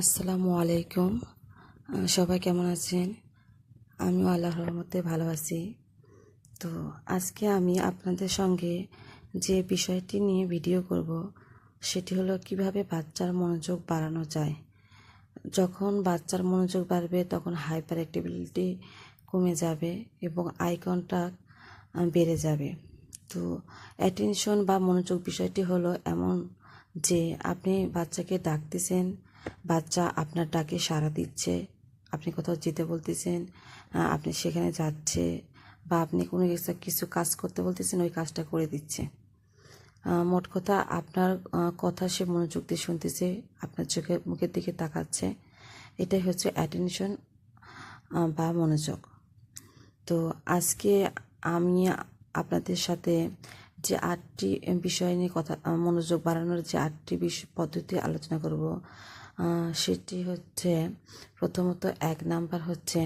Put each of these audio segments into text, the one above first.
আসসালামু আলাইকুম। সবাই কেমন আছেন? আমিও আল্লাহর রহমতে ভালো আছি। তো আজকে আমি আপনাদের সঙ্গে যে বিষয়টি নিয়ে ভিডিও করব সেটি হলো কিভাবে বাচ্চার মনোযোগ বাড়ানো যায়। যখন বাচ্চার মনোযোগ বাড়বে তখন হাইপার অ্যাক্টিভিটি কমে যাবে এবং আই কন্টাক্ট বেড়ে যাবে। তো অ্যাটেনশন বা মনোযোগ বিষয়টি হলো এমন যে আপনি বাচ্চাকে ডাকতেছেন, বাচ্চা আপনার ডাকে সাড়া দিচ্ছে, আপনি কোথাও যেতে বলতেছেন, আপনি সেখানে যাচ্ছে, বা আপনি কোনো কিছু কাজ করতে বলতেছেন, ওই কাজটা করে দিচ্ছে। মোট কথা আপনার কথা সে মনোযোগ দিয়ে শুনতেছে, আপনার মুখের দিকে তাকাচ্ছে। এটাই হচ্ছে অ্যাটেনশন বা মনোযোগ। তো আজকে আমি আপনাদের সাথে যে 8টি বিষয় নিয়ে মনোযোগ বাড়ানোর যে 8টি পদ্ধতি আলোচনা করব, সেটি হচ্ছে প্রথমত 1 নাম্বার হচ্ছে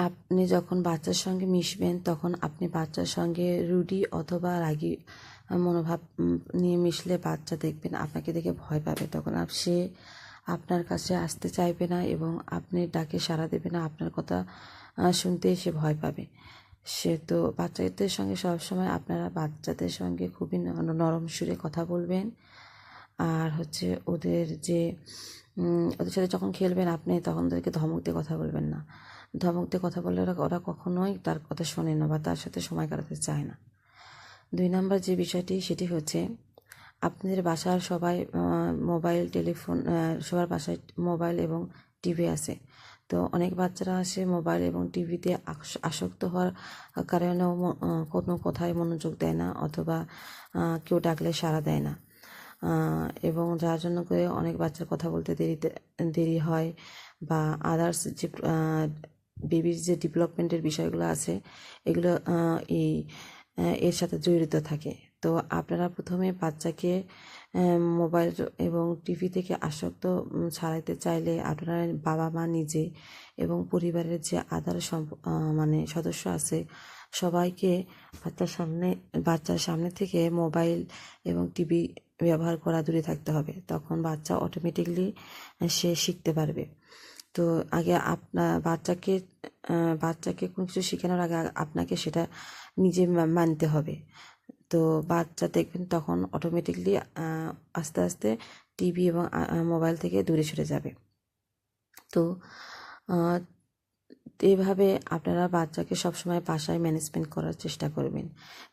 আপনি যখন বাচ্চার সঙ্গে মিশবেন তখন আপনি বাচ্চার সঙ্গে রুডি অথবা রাগী মনোভাব নিয়ে মিশলে বাচ্চা দেখবেন আপনাকে দেখে ভয় পাবে। তখন সে আপনার কাছে আসতে চাইবে না এবং আপনি ডাকে সাড়া দেবে না, আপনার কথা শুনতেই সে ভয় পাবে। সে তো বাচ্চাদের সঙ্গে সবসময় আপনারা বাচ্চাদের সঙ্গে খুবই নরম সুরে কথা বলবেন। আর হচ্ছে ওদের সাথে যখন খেলবেন আপনি তখন ওদেরকে ধমক দিয়ে কথা বলবেন না। ধমক দিয়ে কথা বললে ওরা কখনোই তার কথা শোনে না বা তার সাথে সময় কাটাতে চায় না। 2 নাম্বার যে বিষয়টি সেটি হচ্ছে আপনাদের বাসার সবাই মোবাইল টেলিফোন, সবার বাসায় মোবাইল এবং টিভি আছে। তো অনেক বাচ্চারা আসে মোবাইল এবং টিভিতে আসক্ত হওয়ার কারণেও কোনো কথায় মনোযোগ দেয় না অথবা কেউ ডাকলে সাড়া দেয় না, এবং যার জন্য করে অনেক বাচ্চার কথা বলতে দেরি হয় বা আদার্স যে বেবির যে ডেভেলপমেন্টের বিষয়গুলো আছে এগুলো এর সাথে জড়িত থাকে। তো আপনারা প্রথমে বাচ্চাকে মোবাইল এবং টিভি থেকে আসক্ত ছাড়াইতে চাইলে আপনারা বাবা মা নিজে এবং পরিবারের যে মানে সদস্য আছে সবাইকে বাচ্চার সামনে থেকে মোবাইল এবং টিভি ব্যবহার করা দূরে থাকতে হবে। তখন বাচ্চা অটোমেটিকলি সে শিখতে পারবে। তো আগে বাচ্চাকে কোনো কিছু শেখানোর আগে আপনাকে সেটা নিজে মানতে হবে। তো বাচ্চা দেখবেন তখন অটোমেটিকলি আস্তে আস্তে টিভি এবং মোবাইল থেকে দূরে সরে যাবে। তো এভাবে আপনারা বাচ্চাকে সবসময় বাসায় ম্যানেজমেন্ট করার চেষ্টা করবেন।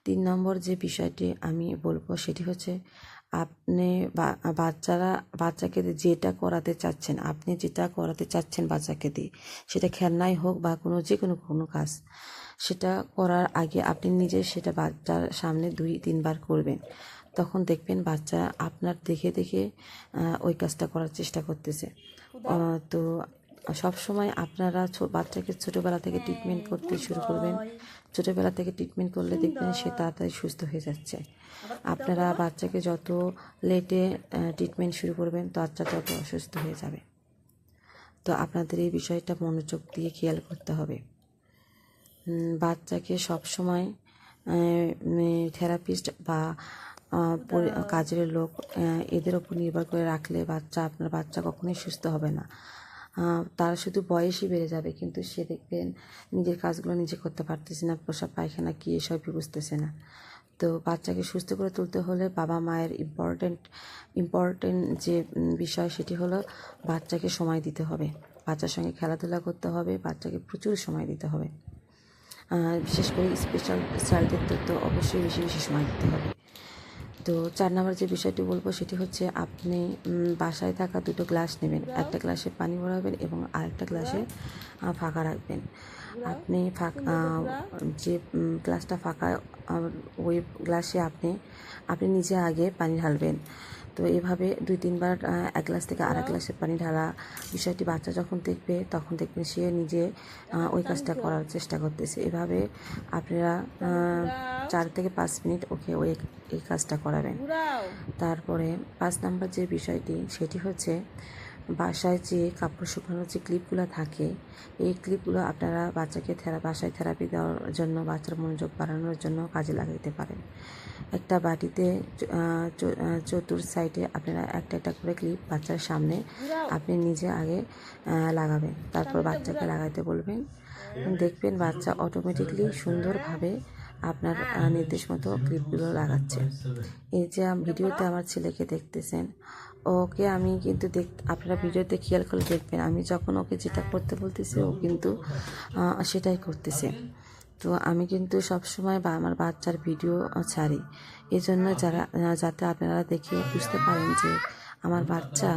3 নম্বর যে বিষয়টি আমি বলবো সেটি হচ্ছে আপনি বাচ্চাকে যেটা করাতে চাচ্ছেন, আপনি যেটা করাতে চাচ্ছেন বাচ্চাকে দিয়ে, সেটা খেলনাই হোক বা যে কোনো কাজ, সেটা করার আগে আপনি নিজে সেটা বাচ্চার সামনে 2-3 বার করবেন। তখন দেখবেন বাচ্চা আপনার দেখে দেখে ওই কাজটা করার চেষ্টা করতেছে। তো সব সময় আপনারা বাচ্চাকে ছোটোবেলা থেকে ট্রিটমেন্ট করতে শুরু করবেন। ছোটোবেলা থেকে ট্রিটমেন্ট করলে দেখবেন সে তাড়াতাড়ি সুস্থ হয়ে যাচ্ছে। আপনারা বাচ্চাকে যত লেটে ট্রিটমেন্ট শুরু করবেন বাচ্চা তত অসুস্থ হয়ে যাবে। তো আপনাদের এই বিষয়টা মনোযোগ দিয়ে খেয়াল করতে হবে। বাচ্চাকে সবসময় থেরাপিস্ট বা কাজের লোক এদের ওপর নির্ভর করে রাখলে আপনার বাচ্চা কখনোই সুস্থ হবে না। তার শুধু বয়সই বেড়ে যাবে, কিন্তু সে দেখবেন নিজের কাজগুলো নিজে করতে পারতেছে না, প্রসাব পায়খানা কী এসবই বুঝতেছে না। তো বাচ্চাকে সুস্থ করে তুলতে হলে বাবা মায়ের ইম্পর্টেন্ট যে বিষয় সেটি হলো বাচ্চাকে সময় দিতে হবে, বাচ্চার সঙ্গে খেলাধুলা করতে হবে, বাচ্চাকে প্রচুর সময় দিতে হবে। বিশেষ করে স্পেশাল চাইল্ডদের তো অবশ্যই বেশি বেশি সময় দিতে হবে। তো 4 নম্বর যে বিষয়টি বলবো সেটি হচ্ছে আপনি বাসায় থাকা 2টো গ্লাস নেবেন, একটা গ্লাসে পানি ভরাবেন এবং আরেকটা গ্লাসে ফাঁকা রাখবেন। আপনি যে গ্লাসটা ফাঁকা ওই গ্লাসে আপনি নিজে আগে পানি ঢালবেন। তো এভাবে 2-3 বার এক গ্লাস থেকে আরেক গ্লাসে পানি ঢালা বিষয়টি বাচ্চা যখন দেখবে তখন দেখবেন সে নিজে ওই কাজটা করার চেষ্টা করতেছে। এভাবে আপনারা 4 থেকে 5 মিনিট ওকে এই কাজটা করাবেন। তারপরে 5 নাম্বার যে বিষয়টি সেটি হচ্ছে বাসায় যে কাপড় শুকানোর যে ক্লিপগুলো থাকে, এই ক্লিপগুলো আপনারা বাচ্চাকে বাসায় থেরাপি দেওয়ার জন্য, বাচ্চার মনোযোগ বাড়ানোর জন্য কাজে লাগাতে পারেন। একটা বাটিতে চতুর সাইডে আপনারা একটা একটা করে ক্লিপ বাচ্চার সামনে আপনি নিজে আগে লাগাবেন, তারপর বাচ্চাকে লাগাইতে বলবেন। দেখবেন বাচ্চা অটোমেটিকলি সুন্দরভাবে আপনার নির্দেশ মতো ক্লিপগুলো লাগাচ্ছে। এই যে ভিডিওতে আমার ছেলেকে দেখতেছেন, ওকে আমি কিন্তু আপনারা ভিডিওতে খেয়াল করে দেখবেন, আমি যখন ওকে যেটা করতে বলতেছি ও কিন্তু সেটাই করতেছে। তো আমি কিন্তু সবসময় আমার বাচ্চার ভিডিও ছাড়ি, এই জন্য যাতে আপনারা দেখে বুঝতে পারেন যে আমার বাচ্চা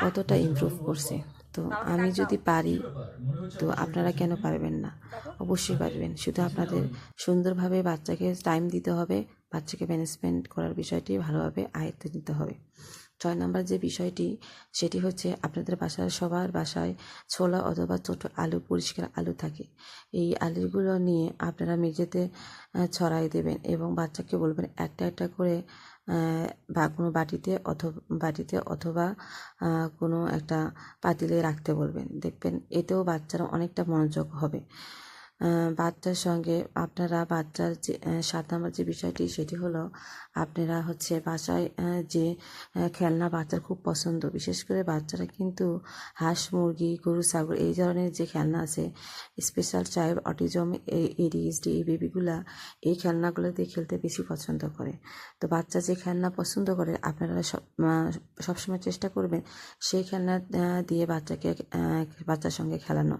কতটা ইমপ্রুভ করছে। তো আমি যদি পারি, তো আপনারা কেন পারবেন না? অবশ্যই পারবেন। শুধু আপনাদের সুন্দরভাবে বাচ্চাকে টাইম দিতে হবে, বাচ্চাকে ম্যানেজমেন্ট করার বিষয়টি ভালোভাবে আয়ত্ত নিতে হবে। 6 নম্বর যে বিষয়টি, সেটি হচ্ছে আপনাদের সবার বাসায় ছোলা অথবা ছোট আলু, পরিষ্কার আলু থাকে। এই আলুগুলো নিয়ে আপনারা মেঝেতে ছড়াই দেবেন এবং বাচ্চাকে বলবেন একটা একটা করে বা কোনো বাটিতে অথবা কোনো একটা পাতিলে রাখতে বলবেন। দেখবেন এতেও বাচ্চারা অনেকটা মনোযোগ হবে। বাচ্চার সঙ্গে আপনারা বাচ্চার যে 7 নম্বর যে বিষয়টি, সেটি হলো আপনারা হচ্ছে বাসায় যে খেলনা বাচ্চার খুব পছন্দ, বিশেষ করে বাচ্চারা কিন্তু হাঁস, মুরগি, গরু, ছাগল এই ধরনের যে খেলনা আছে, স্পেশাল চাইল্ড অটিজম, ADHD এই বেবিগুলা এই খেলনাগুলো দিয়ে খেলতে বেশি পছন্দ করে। তো বাচ্চা যে খেলনা পছন্দ করে আপনারা সবসময় চেষ্টা করবেন সেই খেলনা দিয়ে বাচ্চার সঙ্গে খেলানো।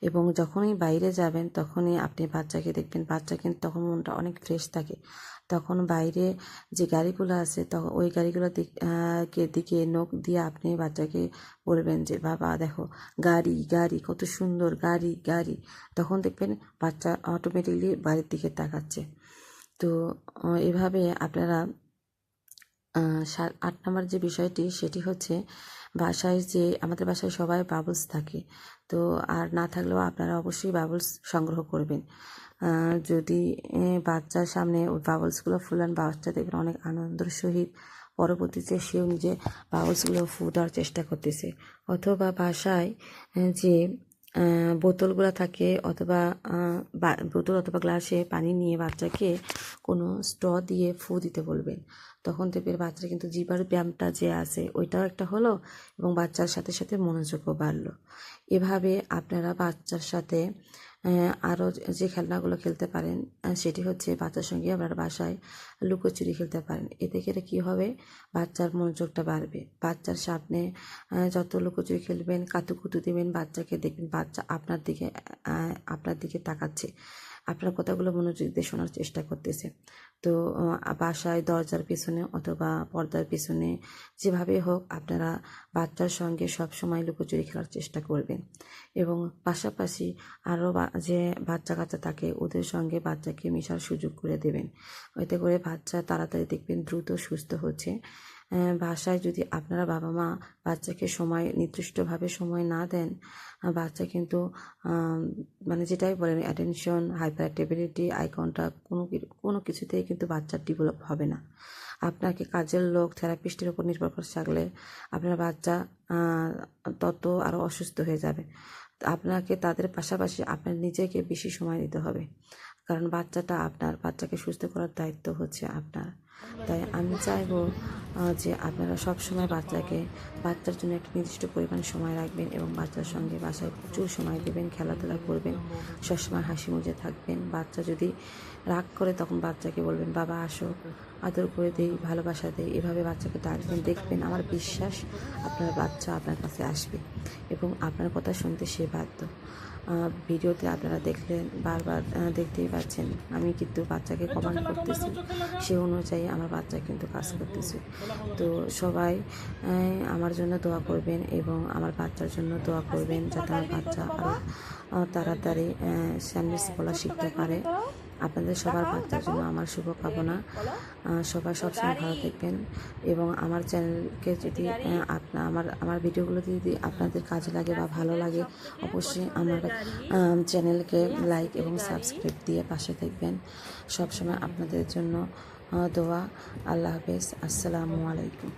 এবং যখনই বাইরে যাবেন তখনই আপনি বাচ্চাকে দেখবেন, বাচ্চা কিন্তু তখন মনটা অনেক ফ্রেশ থাকে। তখন বাইরে যে গাড়িগুলো আছে তখন ওই গাড়িগুলো দিকে নখ দিয়ে আপনি বাচ্চাকে বলবেন যে বাবা দেখো গাড়ি গাড়ি, কত সুন্দর গাড়ি গাড়ি। তখন দেখবেন বাচ্চা অটোমেটিকলি বাড়ির দিকে তাকাচ্ছে। তো এভাবে আপনারা 8 নম্বর যে বিষয়টি, সেটি হচ্ছে আমাদের বাসায় সবাই বাবলস থাকে। তো আর না থাকলেও আপনারা অবশ্যই বাবলস সংগ্রহ করবেন। যদি বাচ্চার সামনে ওই বাবলসগুলো ফুলান, বাচ্চা দেখবেন অনেক আনন্দের সহিত পরবর্তীতে সেও নিজে বাবলসগুলো ফুটার চেষ্টা করতেছে। অথবা বাসায় যে বোতলগুলো থাকে অথবা বোতল অথবা গ্লাসে পানি নিয়ে বাচ্চাকে কোনো স্ট্র দিয়ে ফু দিতে বলবেন। তখন দেখবেন বাচ্চার কিন্তু জিহ্বার ব্যায়ামটা যে আছে ওইটাও একটা হলো এবং বাচ্চার সাথে সাথে মনোযোগও বাড়লো। এভাবে আপনারা বাচ্চার সাথে আরও যে খেলনাগুলো খেলতে পারেন, সেটি হচ্ছে বাচ্চার সঙ্গে আপনারা বাসায় লুকোচুরি খেলতে পারেন। এতে করে কী হবে, বাচ্চার মনোযোগটা বাড়বে। বাচ্চার সামনে যত লুকোচুরি খেলবেন, কাতুকুতু দেবেন, বাচ্চাকে দেখবেন বাচ্চা আপনার দিকে তাকাচ্ছে, আপনার কথাগুলো মনোযোগ দিয়ে শোনার চেষ্টা করতেছে। তো বাসায় দরজার পিছনে অথবা পর্দার পিছনে যেভাবে হোক আপনারা বাচ্চার সঙ্গে সব সময় লুকোচুরি খেলার চেষ্টা করবেন। এবং পাশাপাশি আরও যে বাচ্চা কাচ্চা থাকে ওদের সঙ্গে বাচ্চাকে মেশার সুযোগ করে দেবেন। এতে করে বাচ্চা তাড়াতাড়ি দেখবেন দ্রুত সুস্থ হচ্ছে। বাসায় যদি আপনারা বাবা মা বাচ্চাকে নির্দিষ্টভাবে সময় না দেন, বাচ্চা কিন্তু মানে যেটাই বলেন attention, hyper activity, eye contact কোনো কিছুতেই কিন্তু বাচ্চার ডেভেলপ হবে না। আপনাকে কাজের লোক, থেরাপিস্টের উপর নির্ভর করে থাকলে আপনার বাচ্চা তত আরও অসুস্থ হয়ে যাবে। আপনাকে তাদের পাশাপাশি আপনার নিজেকে বেশি সময় দিতে হবে, কারণ বাচ্চাকে সুস্থ করার দায়িত্ব হচ্ছে আপনার। তাই আমি চাইবো যে আপনারা সবসময় বাচ্চার জন্য একটা নির্দিষ্ট পরিমাণ সময় রাখবেন এবং বাচ্চার সঙ্গে বাসায় প্রচুর সময় দেবেন, খেলাধুলা করবেন, সবসময় হাসি মুখে থাকবেন। বাচ্চা যদি রাগ করে তখন বাচ্চাকে বলবেন বাবা আসো, আদর করে দেই, ভালোবাসা দেই, এভাবে বাচ্চাকে ডাকবেন। দেখবেন আমার বিশ্বাস আপনার বাচ্চা আপনার কাছে আসবে এবং আপনার কথা শুনতে সে বাধ্য। ভিডিওতে আপনারা দেখলেন, বারবার দেখতেই পাচ্ছেন আমি কিন্তু বাচ্চাকে কমান্ড করতেছি, সে অনুযায়ী আমার বাচ্চা কিন্তু কাজ করতেছে। তো সবাই আমার জন্য দোয়া করবেন এবং আমার বাচ্চার জন্য দোয়া করবেন, যাতে আমার বাচ্চা আরও তাড়াতাড়ি স্যান্ডউইচ বলা শিখতে পারে। আপনাদের সবার বাচ্চার জন্য আমার শুভকামনা। সবাই সবসময় ভালো থাকবেন এবং আমার চ্যানেলকে যদি আমার ভিডিওগুলো যদি আপনাদের কাজে লাগে বা ভালো লাগে, অবশ্যই আমার চ্যানেলকে লাইক এবং সাবস্ক্রাইব দিয়ে পাশে থাকবেন। সবসময় আপনাদের জন্য দোয়া। আল্লাহ হাফেজ, আসসালামু আলাইকুম।